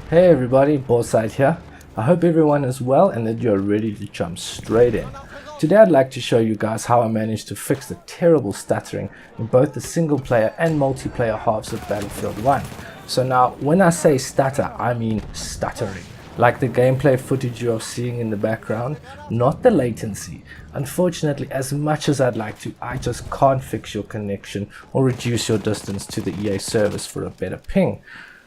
Hey everybody, BoreSight here. I hope everyone is well and that you're ready to jump straight in. Today I'd like to show you guys how I managed to fix the terrible stuttering in both the single player and multiplayer halves of Battlefield 1. So now when I say stutter, I mean stuttering. Like the gameplay footage you are seeing in the background, not the latency. Unfortunately, as much as I'd like to, I just can't fix your connection or reduce your distance to the EA service for a better ping.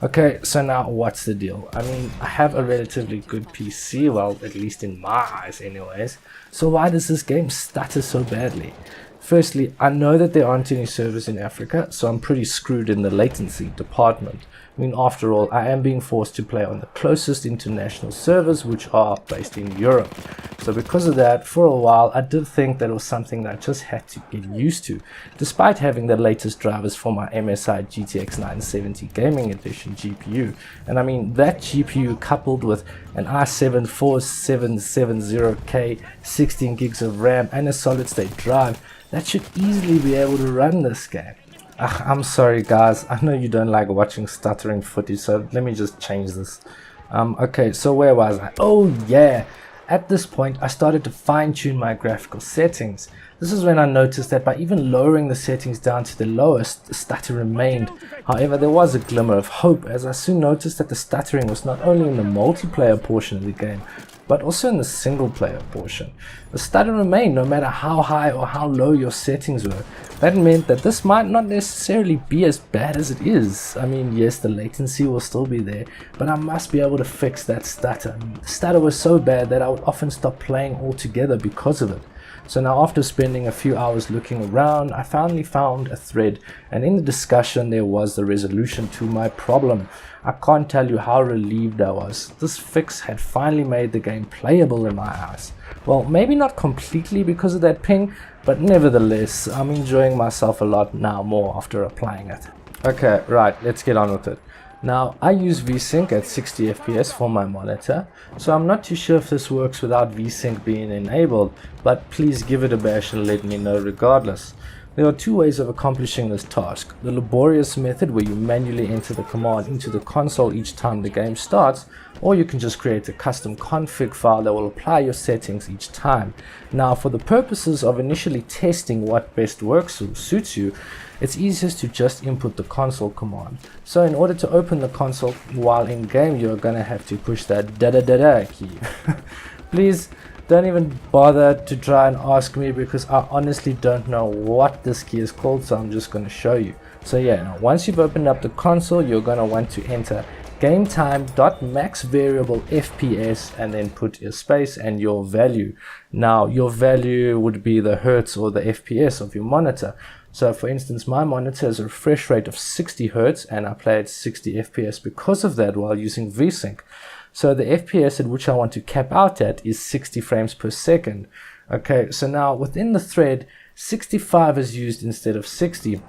Okay, so now what's the deal? I mean, I have a relatively good PC, well, at least in my eyes anyways. So why does this game stutter so badly? Firstly, I know that there aren't any servers in Africa, so I'm pretty screwed in the latency department. I mean, after all, I am being forced to play on the closest international servers, which are based in Europe. So because of that, for a while, I did think that it was something that I just had to get used to, despite having the latest drivers for my MSI GTX 970 Gaming Edition GPU. And I mean, that GPU coupled with an i7 4770K, 16 gigs of RAM, and a solid-state drive, that should easily be able to run this game. I'm sorry guys, I know you don't like watching stuttering footage, so let me just change this. Okay, so where was I? Oh yeah! At this point, I started to fine-tune my graphical settings. This is when I noticed that by even lowering the settings down to the lowest, the stutter remained. However, there was a glimmer of hope, as I soon noticed that the stuttering was not only in the multiplayer portion of the game, but also in the single player portion. The stutter remained no matter how high or how low your settings were. That meant that this might not necessarily be as bad as it is. I mean, yes, the latency will still be there, but I must be able to fix that stutter. The stutter was so bad that I would often stop playing altogether because of it. So now after spending a few hours looking around, I finally found a thread, and in the discussion there was the resolution to my problem. I can't tell you how relieved I was. This fix had finally made the game playable in my eyes. Well, maybe not completely because of that ping, but nevertheless, I'm enjoying myself a lot now more after applying it. Okay, right, let's get on with it. Now, I use VSync at 60 FPS for my monitor, so I'm not too sure if this works without VSync being enabled, but please give it a bash and let me know regardless. There are two ways of accomplishing this task: the laborious method where you manually enter the command into the console each time the game starts, or you can just create a custom config file that will apply your settings each time. Now, for the purposes of initially testing what best works or suits you, it's easiest to just input the console command. So in order to open the console while in game, you're gonna have to push that da-da-da-da key. Please don't even bother to try and ask me, because I honestly don't know what this key is called, so I'm just going to show you. So yeah, now once you've opened up the console, you're going to want to enter gametime.maxVariableFPS and then put your space and your value. Now your value would be the hertz or the FPS of your monitor. So for instance, my monitor has a refresh rate of 60 Hz and I play at 60 FPS because of that while using VSync. So the FPS at which I want to cap out at is 60 frames per second. Okay, so now within the thread, 65 is used instead of 60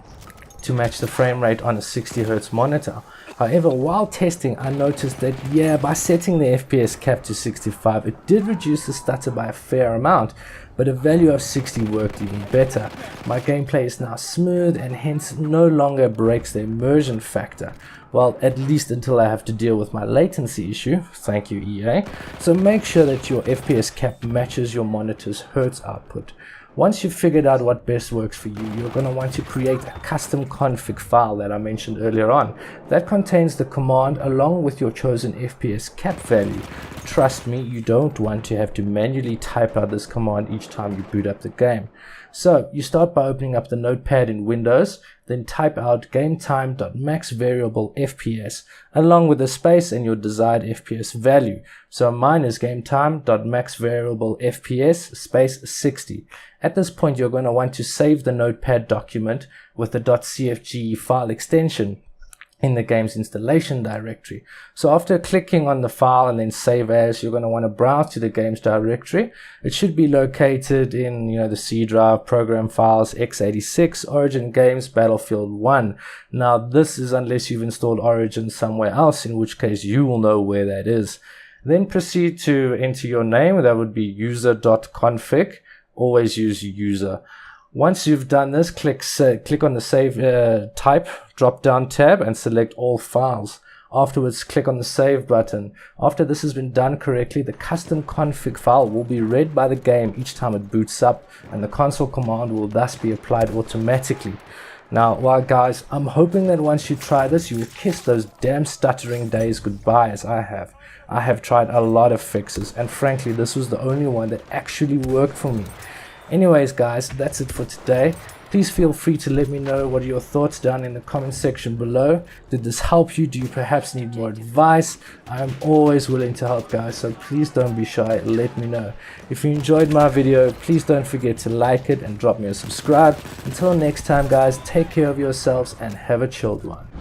to match the frame rate on a 60 Hz monitor. However, while testing, I noticed that yeah, by setting the FPS cap to 65, it did reduce the stutter by a fair amount, but a value of 60 worked even better. My gameplay is now smooth and hence no longer breaks the immersion factor. Well, at least until I have to deal with my latency issue. Thank you, EA. So make sure that your FPS cap matches your monitor's Hertz output. Once you've figured out what best works for you, you're going to want to create a custom config file that I mentioned earlier on. That contains the command along with your chosen FPS cap value. Trust me, you don't want to have to manually type out this command each time you boot up the game. So you start by opening up the notepad in Windows, then type out gametime.maxVariableFPS along with a space and your desired FPS value. So mine is gametime.maxVariableFPS space 60. At this point, you're going to want to save the notepad document with the .cfg file extension in the game's installation directory. So after clicking on the file and then save as, you're going to want to browse to the game's directory. It should be located in the C drive, program files, x86, Origin Games, Battlefield 1. Now this is unless you've installed Origin somewhere else, in which case you will know where that is. Then proceed to enter your name. That would be user.config. Always use user. Once you've done this, click on the Save Type drop-down tab and select all files. Afterwards, click on the save button. After this has been done correctly, the custom config file will be read by the game each time it boots up, and the console command will thus be applied automatically. Now, well guys, I'm hoping that once you try this, you will kiss those damn stuttering days goodbye as I have. I have tried a lot of fixes, and frankly, this was the only one that actually worked for me. Anyways guys, that's it for today. Please feel free to let me know what are your thoughts down in the comment section below. Did this help you? Do you perhaps need more advice? I am always willing to help guys, so please don't be shy, let me know. If you enjoyed my video, please don't forget to like it and drop me a subscribe. Until next time guys, take care of yourselves and have a chilled one.